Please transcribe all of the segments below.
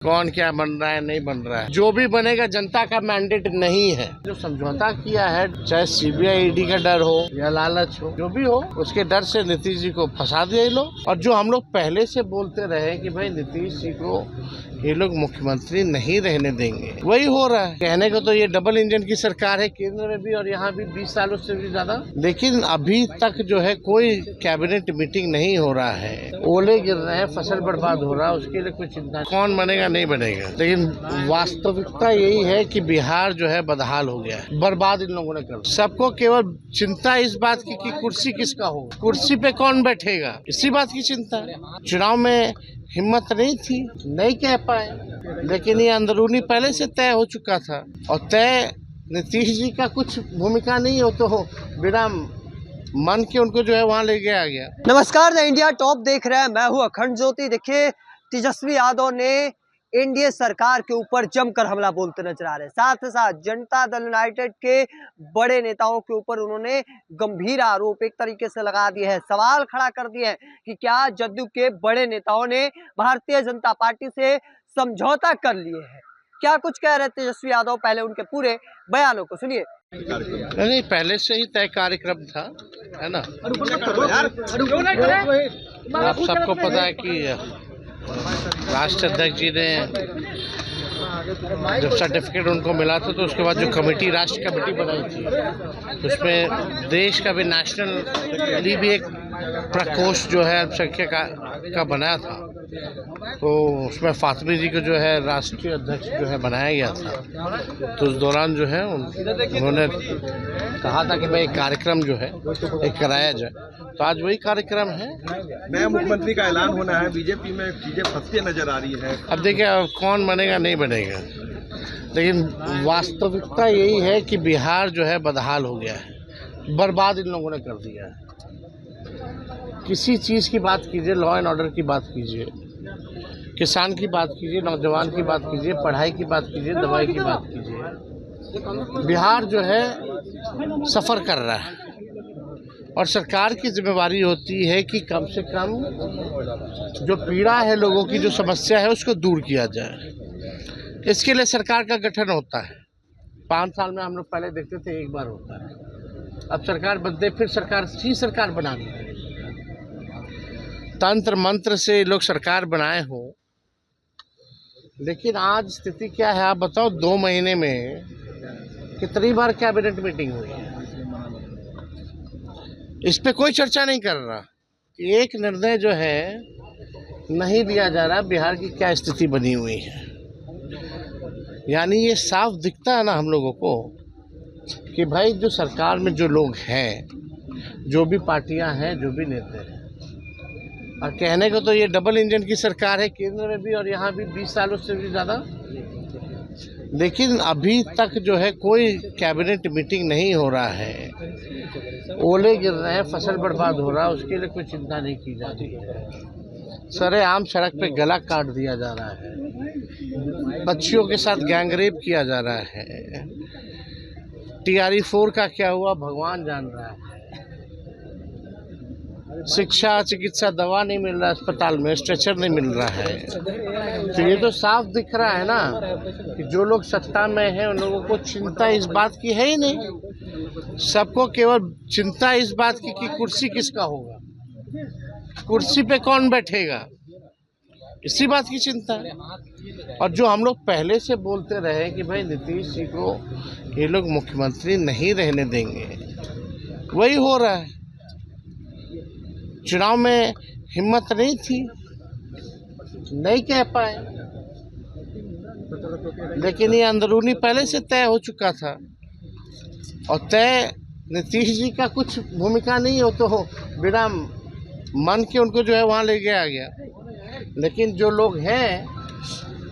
कौन क्या बन रहा है नहीं बन रहा है, जो भी बनेगा जनता का मैंडेट नहीं है। जो समझौता किया है, चाहे सीबीआई ईडी का डर हो या लालच हो, जो भी हो, उसके डर से नीतीश जी को फंसा दिया ये लोग। और जो हम लोग पहले से बोलते रहे कि भाई नीतीश जी को ये लोग मुख्यमंत्री नहीं रहने देंगे, वही हो रहा है। कहने को तो ये डबल इंजन की सरकार है, केंद्र में भी और यहाँ भी 20 सालों से भी ज्यादा, लेकिन अभी तक जो है कोई कैबिनेट मीटिंग नहीं हो रहा है। ओले गिर रहे हैं, फसल बर्बाद हो रहा है, उसके लिए कोई चिंता कौन बनेगा नहीं बनेगा। लेकिन वास्तविकता यही है कि बिहार जो है बदहाल हो गया है, बर्बाद इन लोगों ने कर। सबको केवल चिंता इस बात की कि कुर्सी किसका हो, कुर्सी पे कौन बैठेगा, इसी बात की चिंता है। चुनाव में हिम्मत नहीं थी, नहीं कह पाए, लेकिन ये अंदरूनी पहले से तय हो चुका था। और तय नीतीश जी का कुछ भूमिका नहीं हो तो बिना मन के उनको जो है वहाँ ले गया गया। नमस्कार, द इंडिया टॉप देख रहे हैं, मैं हूँ अखंड ज्योति। देखिए, तेजस्वी यादव ने एनडीए सरकार के ऊपर जमकर हमला बोलते नजर आ रहे हैं। साथ ही साथ जनता दल यूनाइटेड के बड़े नेताओं के ऊपर उन्होंने गंभीर आरोप एक तरीके से लगा दिए हैं, सवाल खड़ा कर दिए हैं कि क्या जदयू के बड़े नेताओं ने भारतीय जनता पार्टी से समझौता कर लिए हैं। क्या कुछ कह रहे तेजस्वी यादव, पहले उनके पूरे बयानों को सुनिए। नहीं, पहले से ही तय कार्यक्रम था, है ना। आप सबको पता है कि राष्ट्रीय अध्यक्ष जी ने जब सर्टिफिकेट उनको मिला था तो उसके बाद जो कमेटी, राष्ट्रीय कमेटी बनाई थी, उसमें देश का भी नेशनल भी एक प्रकोष्ठ जो है अल्पसंख्यक का बनाया था, तो उसमें फातमी जी को जो है राष्ट्रीय अध्यक्ष जो है बनाया गया था। तो उस दौरान जो है उन्होंने कहा था कि भाई एक कार्यक्रम जो है एक कराया जाए, तो आज वही कार्यक्रम है। नया मुख्यमंत्री का ऐलान होना है, बीजेपी में चीजें फंसती नजर आ रही है। अब देखिए, अब कौन बनेगा नहीं बनेगा, लेकिन वास्तविकता यही है कि बिहार जो है बदहाल हो गया है, बर्बाद इन लोगों ने कर दिया है। किसी चीज़ की बात कीजिए, लॉ एंड ऑर्डर की बात कीजिए, किसान की बात कीजिए, नौजवान की बात कीजिए, पढ़ाई की बात कीजिए, दवाई की बात कीजिए, बिहार जो है सफ़र कर रहा है। और सरकार की जिम्मेवारी होती है कि कम से कम जो पीड़ा है लोगों की, जो समस्या है, उसको दूर किया जाए। इसके लिए सरकार का गठन होता है। 5 साल में हम लोग पहले देखते थे एक बार होता है, अब सरकार बदले फिर सरकार बना दी। तंत्र मंत्र से लोग सरकार बनाए हो, लेकिन आज स्थिति क्या है आप बताओ। 2 महीने में कितनी बार कैबिनेट मीटिंग हुई है, इस पे कोई चर्चा नहीं कर रहा। एक निर्णय जो है नहीं लिया जा रहा, बिहार की क्या स्थिति बनी हुई है। यानी ये साफ दिखता है ना हम लोगों को कि भाई जो सरकार में जो लोग हैं, जो भी पार्टियां हैं, जो भी नेता हैं, और कहने को तो ये डबल इंजन की सरकार है, केंद्र में भी और यहाँ भी 20 सालों से भी ज़्यादा, लेकिन अभी तक जो है कोई कैबिनेट मीटिंग नहीं हो रहा है। ओले गिर रहे हैं, फसल बर्बाद हो रहा है, उसके लिए कोई चिंता नहीं की जा रही है। सरेआम सड़क पे गला काट दिया जा रहा है, बच्चियों के साथ गैंगरेप किया जा रहा है। TRE 4 का क्या हुआ भगवान जान रहा है। शिक्षा, चिकित्सा, दवा नहीं मिल रहा है, अस्पताल में स्ट्रेचर नहीं मिल रहा है। तो ये तो साफ दिख रहा है ना कि जो लोग सत्ता में हैं उन लोगों को चिंता इस बात की है ही नहीं। सबको केवल चिंता इस बात की कि कुर्सी किसका होगा, कुर्सी पे कौन बैठेगा, इसी बात की चिंता है। और जो हम लोग पहले से बोलते रहे कि भाई नीतीश जी को ये लोग मुख्यमंत्री नहीं रहने देंगे, वही हो रहा है। चुनाव में हिम्मत नहीं थी, नहीं कह पाए, लेकिन ये अंदरूनी पहले से तय हो चुका था। और तय नीतीश जी का कुछ भूमिका नहीं हो तो बिना मन के उनको जो है वहाँ ले गया गया। लेकिन जो लोग हैं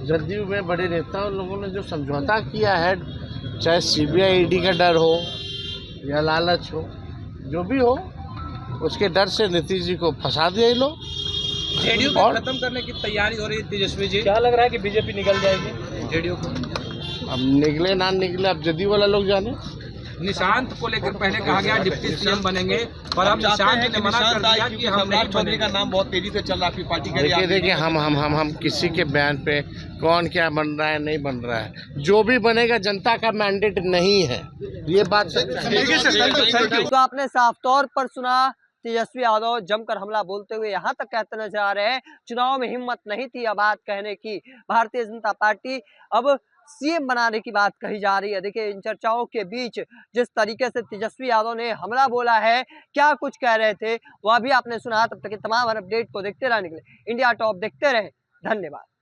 जदयू में बड़े नेता, उन लोगों ने जो समझौता किया है, चाहे सीबीआई ईडी का डर हो या लालच हो, जो भी हो, उसके डर से नीतीश जी को फंसा दिया ये लोग। जेडीयू को खत्म करने की तैयारी हो रही है तेजस्वी जी। क्या लग रहा है कि बीजेपी निकल जाएगी जेडीयू को? अब निकले ना निकले, अब जदयू वाला लोग जाने। निशांत को लेकर पहले कहा गया डिप्टी सीएम बनेंगे, पर अब निशांत ने मना कर दिया कि हम नहीं चौधरी का बनेंगे। नाम बहुत तेजी से चल रहा है पार्टी के देखिए देखिए हम किसी के बयान पे कौन क्या बन रहा है नहीं बन रहा है, जो भी बनेगा जनता का मैंडेट नहीं है, ये बात सच है। तो आपने साफ तौर पर सुना, तेजस्वी यादव जमकर हमला बोलते हुए यहाँ तक कहते नजर आ रहे हैं, चुनाव में हिम्मत नहीं थी यह बात कहने की, भारतीय जनता पार्टी अब सीएम बनाने की बात कही जा रही है। देखिए इन चर्चाओं के बीच जिस तरीके से तेजस्वी यादव ने हमला बोला है, क्या कुछ कह रहे थे वह भी आपने सुना। तब तक के तमाम अपडेट को देखते रहने के लिए इंडिया टॉप देखते रहे, धन्यवाद।